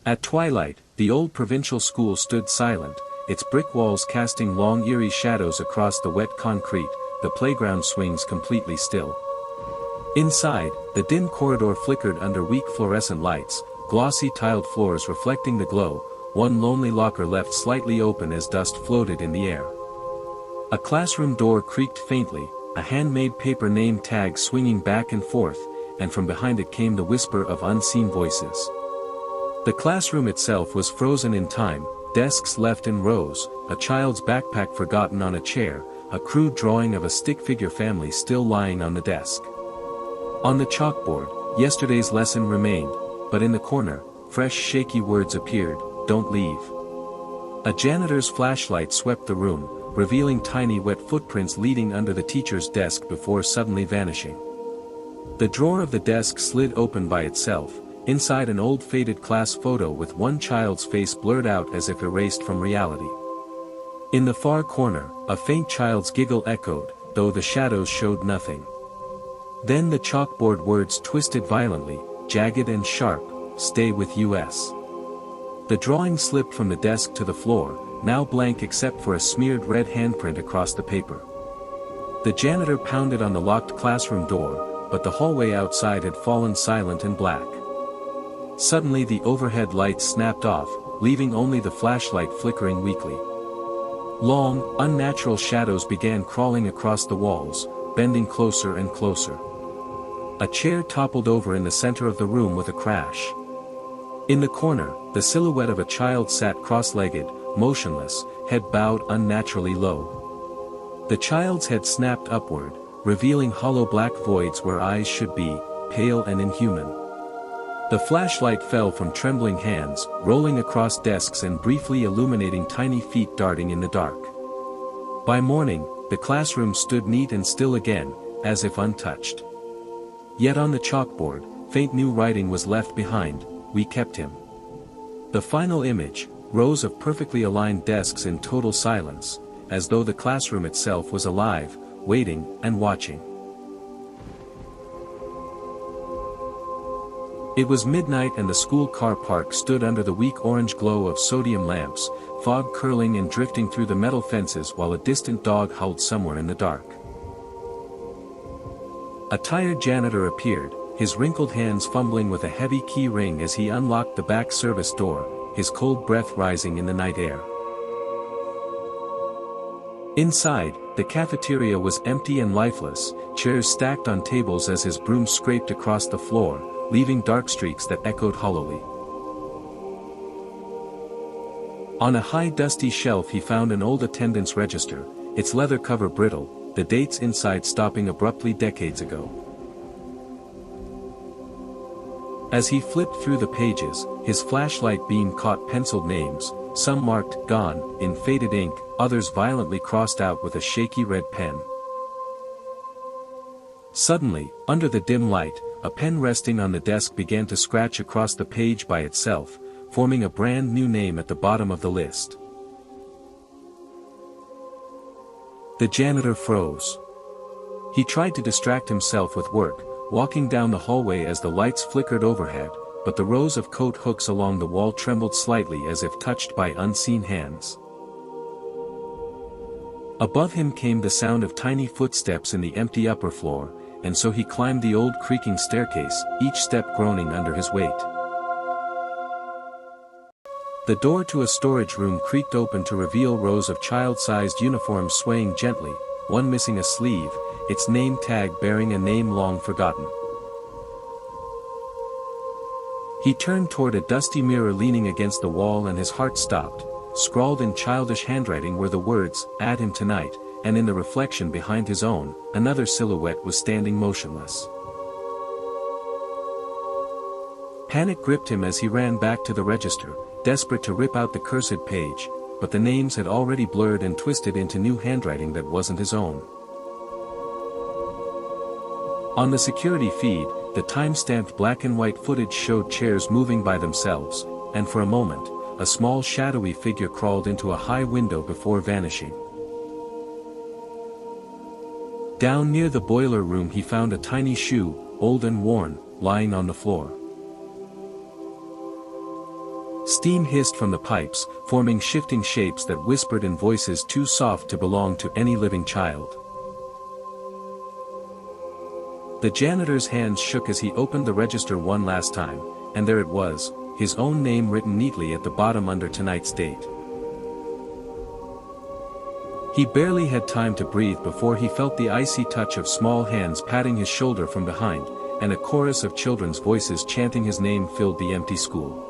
At twilight, the old provincial school stood silent, its brick walls casting long eerie shadows across the wet concrete, the playground swings completely still. Inside, the dim corridor flickered under weak fluorescent lights, glossy tiled floors reflecting the glow, one lonely locker left slightly open as dust floated in the air. A classroom door creaked faintly, a handmade paper name tag swinging back and forth, and from behind it came the whisper of unseen voices. The classroom itself was frozen in time, desks left in rows, a child's backpack forgotten on a chair, a crude drawing of a stick figure family still lying on the desk. On the chalkboard, yesterday's lesson remained, but in the corner, fresh shaky words appeared, "Don't leave." A janitor's flashlight swept the room, revealing tiny wet footprints leading under the teacher's desk before suddenly vanishing. The drawer of the desk slid open by itself, inside an old faded class photo with one child's face blurred out as if erased from reality. In the far corner, a faint child's giggle echoed, though the shadows showed nothing. Then the chalkboard words twisted violently, jagged and sharp, "Stay with US." The drawing slipped from the desk to the floor, now blank except for a smeared red handprint across the paper. The janitor pounded on the locked classroom door, but the hallway outside had fallen silent and black. Suddenly the overhead lights snapped off, leaving only the flashlight flickering weakly. Long, unnatural shadows began crawling across the walls, bending closer and closer. A chair toppled over in the center of the room with a crash. In the corner, the silhouette of a child sat cross-legged, motionless, head bowed unnaturally low. The child's head snapped upward, revealing hollow black voids where eyes should be, pale and inhuman. The flashlight fell from trembling hands, rolling across desks and briefly illuminating tiny feet darting in the dark. By morning, the classroom stood neat and still again, as if untouched. Yet on the chalkboard, faint new writing was left behind, "We kept him." The final image, rows of perfectly aligned desks in total silence, as though the classroom itself was alive, waiting, and watching. It was midnight and the school car park stood under the weak orange glow of sodium lamps, fog curling and drifting through the metal fences while a distant dog howled somewhere in the dark. A tired janitor appeared, his wrinkled hands fumbling with a heavy key ring as he unlocked the back service door, his cold breath rising in the night air. Inside, the cafeteria was empty and lifeless, chairs stacked on tables as his broom scraped across the floor, leaving dark streaks that echoed hollowly. On a high dusty shelf he found an old attendance register, its leather cover brittle, the dates inside stopping abruptly decades ago. As he flipped through the pages, his flashlight beam caught penciled names, some marked "Gone" in faded ink, others violently crossed out with a shaky red pen. Suddenly, under the dim light, a pen resting on the desk began to scratch across the page by itself, forming a brand new name at the bottom of the list. The janitor froze. He tried to distract himself with work, walking down the hallway as the lights flickered overhead, but the rows of coat hooks along the wall trembled slightly as if touched by unseen hands. Above him came the sound of tiny footsteps in the empty upper floor, and so he climbed the old creaking staircase, each step groaning under his weight. The door to a storage room creaked open to reveal rows of child-sized uniforms swaying gently, one missing a sleeve, its name tag bearing a name long forgotten. He turned toward a dusty mirror leaning against the wall and his heart stopped. Scrawled in childish handwriting were the words, "Add him tonight," and in the reflection behind his own, another silhouette was standing motionless. Panic gripped him as he ran back to the register, desperate to rip out the cursed page, but the names had already blurred and twisted into new handwriting that wasn't his own. On the security feed, the time-stamped black and white footage showed chairs moving by themselves, and for a moment, a small shadowy figure crawled into a high window before vanishing. Down near the boiler room he found a tiny shoe, old and worn, lying on the floor. Steam hissed from the pipes, forming shifting shapes that whispered in voices too soft to belong to any living child. The janitor's hands shook as he opened the register one last time, and there it was, his own name written neatly at the bottom under tonight's date. He barely had time to breathe before he felt the icy touch of small hands patting his shoulder from behind, and a chorus of children's voices chanting his name filled the empty school.